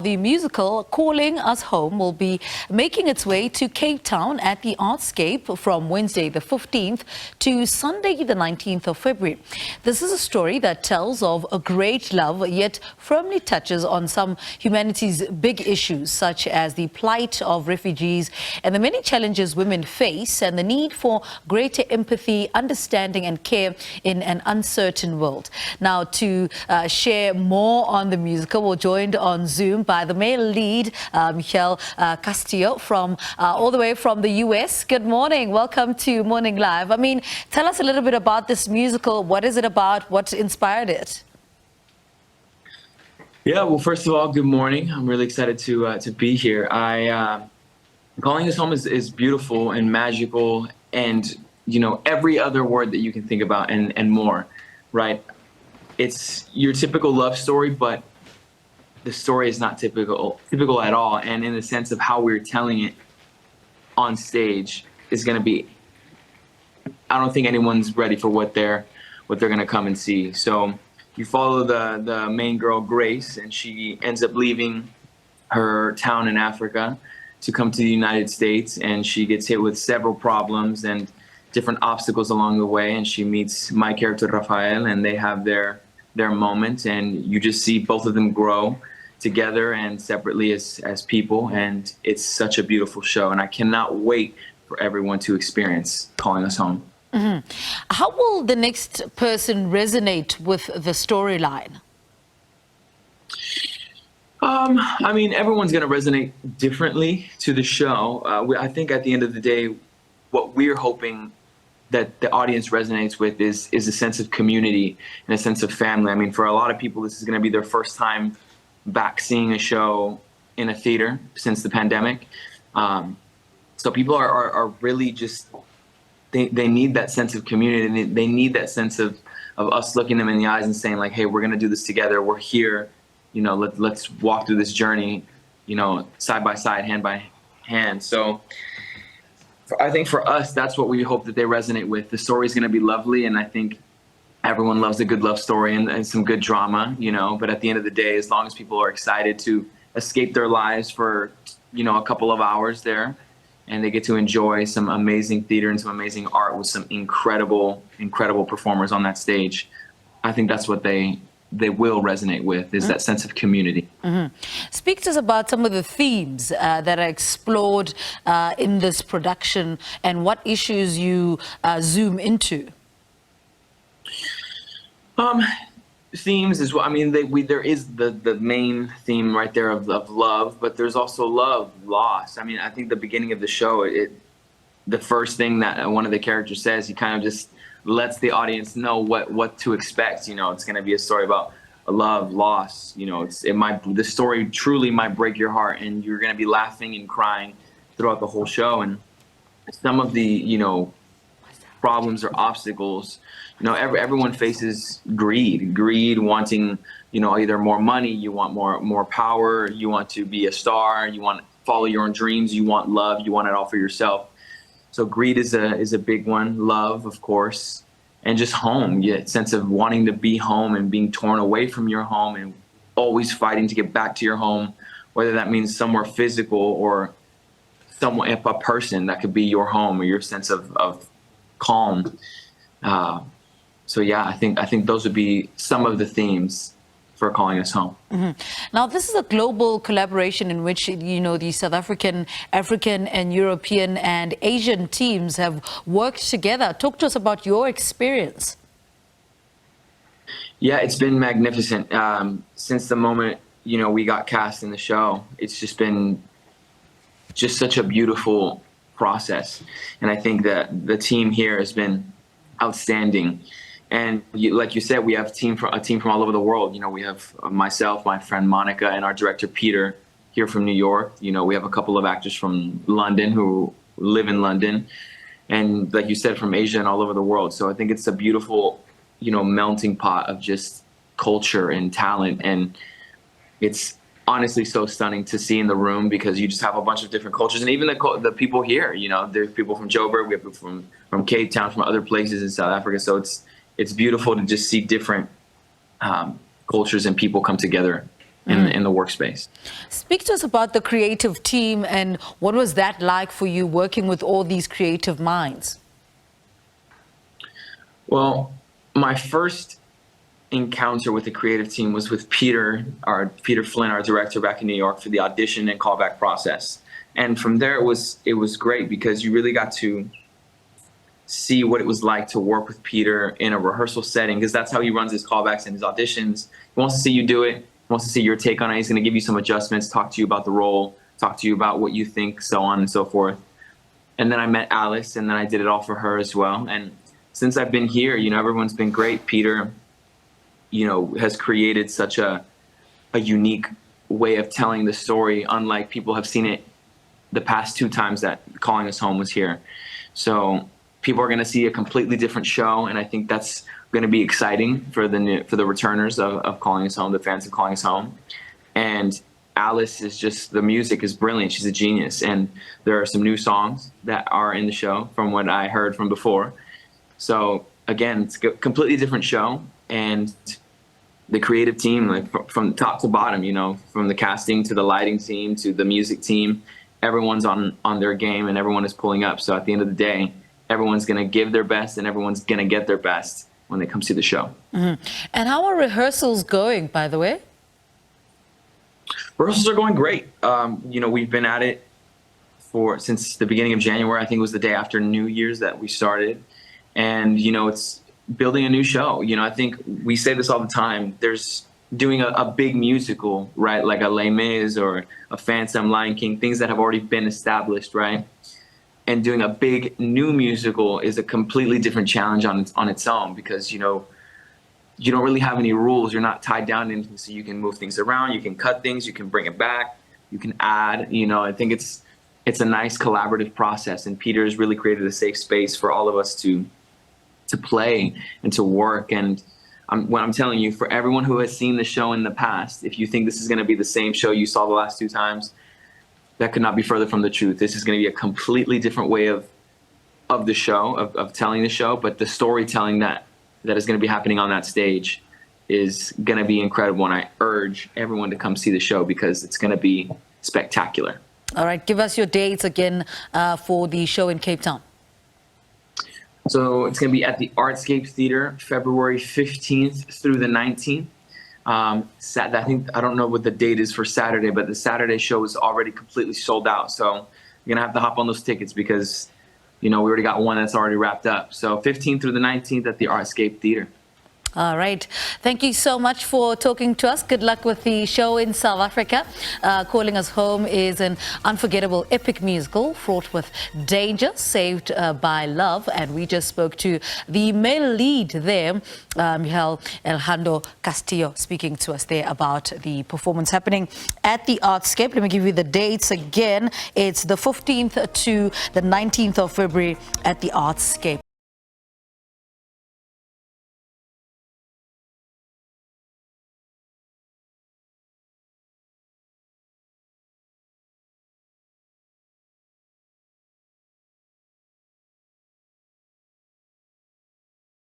The musical Calling Us Home will be making its way to Cape Town at the Artscape from Wednesday the 15th to Sunday the 19th of February. This is a story that tells of a great love, yet firmly touches on some humanity's big issues, such as the plight of refugees and the many challenges women face and the need for greater empathy, understanding and care in an uncertain world. Now, to share more on the musical, we're joined on Zoom by the male lead, Michel Castillo, from all the way from the US. Good morning. Welcome to Morning Live. I mean, tell us a little bit about this musical. What is it about? What inspired it? Yeah, well, first of all, good morning. I'm really excited to be here. Calling Us Home is beautiful and magical, and every other word that you can think about and more, right? It's your typical love story, but the story is not typical at all, and in the sense of how we're telling it on stage is going to be, I don't think anyone's ready for what they're going to come and see. So you follow the main girl, Grace, and she ends up leaving her town in Africa to come to the United States, and she gets hit with several problems and different obstacles along the way, and she meets my character, Rafael, and they have their moment, and you just see both of them grow together and separately as people, and it's such a beautiful show, and I cannot wait for everyone to experience Calling Us Home. Mm-hmm. How will the next person resonate with the storyline? I mean, everyone's going to resonate differently to the show. I think at the end of the day, what we're hoping that the audience resonates with is a sense of community and a sense of family. I mean, for a lot of people, this is going to be their first time back seeing a show in a theater since the pandemic. So people are really just, they need that sense of community, and they need that sense of us looking them in the eyes and saying, like, hey, we're going to do this together. We're here. Let's walk through this journey, side by side, hand by hand. So I think for us, that's what we hope that they resonate with. The story is going to be lovely, and I think everyone loves a good love story and some good drama, but at the end of the day, as long as people are excited to escape their lives for, a couple of hours there, and they get to enjoy some amazing theater and some amazing art with some incredible, incredible performers on that stage, I think that's what they will resonate with, is that sense of community. Mm-hmm. Speak to us about some of the themes that are explored in this production and what issues you zoom into. Themes is what I mean. There is the main theme right there of love, but there's also love, loss. I mean, I think the beginning of the show, the first thing that one of the characters says, he kind of just lets the audience know what to expect. It's going to be a story about love, loss. The story truly might break your heart, and you're going to be laughing and crying throughout the whole show. And some of the problems or obstacles, everyone faces greed, wanting either more money, you want more power, you want to be a star, you want to follow your own dreams, you want love, you want it all for yourself. So greed is a big one. Love, of course, and just home. Sense of wanting to be home and being torn away from your home and always fighting to get back to your home, whether that means somewhere physical or a person that could be your home or your sense of calm. So yeah, I think those would be some of the themes for Calling Us Home. Mm-hmm. Now, this is a global collaboration in which, the South African, and European and Asian teams have worked together. Talk to us about your experience. Yeah, it's been magnificent. Since the moment, we got cast in the show, it's just been such a beautiful process. And I think that the team here has been outstanding. And like you said, we have a team from all over the world. We have myself, my friend Monica, and our director Peter here from New York. We have a couple of actors from London who live in London, and like you said, from Asia and all over the world. So I think it's a beautiful, melting pot of just culture and talent, and it's honestly so stunning to see in the room, because you just have a bunch of different cultures, and even the people here. There's people from Joburg, we have people from Cape Town, from other places in South Africa. So it's beautiful to just see different cultures and people come together in the workspace. Speak to us about the creative team and what was that like for you working with all these creative minds? Well, my first encounter with the creative team was with Peter Flynn, our director back in New York, for the audition and callback process. And from there, it was great because you really got to see what it was like to work with Peter in a rehearsal setting, because that's how he runs his callbacks and his auditions. He wants to see you do it. He wants to see your take on it. He's going to give you some adjustments, talk to you about the role, talk to you about what you think, so on and so forth. And then I met Alice, and then I did it all for her as well. And since I've been here, everyone's been great. Peter, has created such a unique way of telling the story, unlike people have seen it the past 2 times that Calling Us Home was here. So people are going to see a completely different show, and I think that's going to be exciting for the returners of Calling Us Home, the fans of Calling Us Home. And Alice is the music is brilliant. She's a genius, and there are some new songs that are in the show from what I heard from before. So again, it's a completely different show, and the creative team, from top to bottom, from the casting to the lighting team to the music team, everyone's on their game and everyone is pulling up. So at the end of the day, everyone's going to give their best and everyone's going to get their best when they come see the show. Mm-hmm. And how are rehearsals going, by the way? Rehearsals are going great. We've been at it since the beginning of January. I think it was the day after New Year's that we started. And, it's building a new show. I think we say this all the time. There's doing a big musical, right? Like a Les Mis or a Phantom, Lion King, things that have already been established, right? And doing a big new musical is a completely different challenge on its own, because, you don't really have any rules. You're not tied down to anything, so you can move things around, you can cut things, you can bring it back, you can add. I think it's a nice collaborative process, and Peter has really created a safe space for all of us to play and to work. And what I'm telling you, for everyone who has seen the show in the past, if you think this is going to be the same show you saw the last 2 times, that could not be further from the truth. This is going to be a completely different way of the show, of telling the show, but the storytelling that is going to be happening on that stage is going to be incredible. And I urge everyone to come see the show because it's going to be spectacular. All right, give us your dates again for the show in Cape Town. So it's going to be at the Artscape Theatre, February 15th through the 19th. I don't know what the date is for Saturday, but the Saturday show is already completely sold out. So you're going to have to hop on those tickets because, we already got one that's already wrapped up. So 15th through the 19th at the Artscape Theatre. All right. Thank you so much for talking to us. Good luck with the show in South Africa. Calling Us Home is an unforgettable, epic musical fraught with danger, saved by love. And we just spoke to the male lead there, Michel Alejandro Castillo, speaking to us there about the performance happening at the Artscape. Let me give you the dates again. It's the 15th to the 19th of February at the Artscape.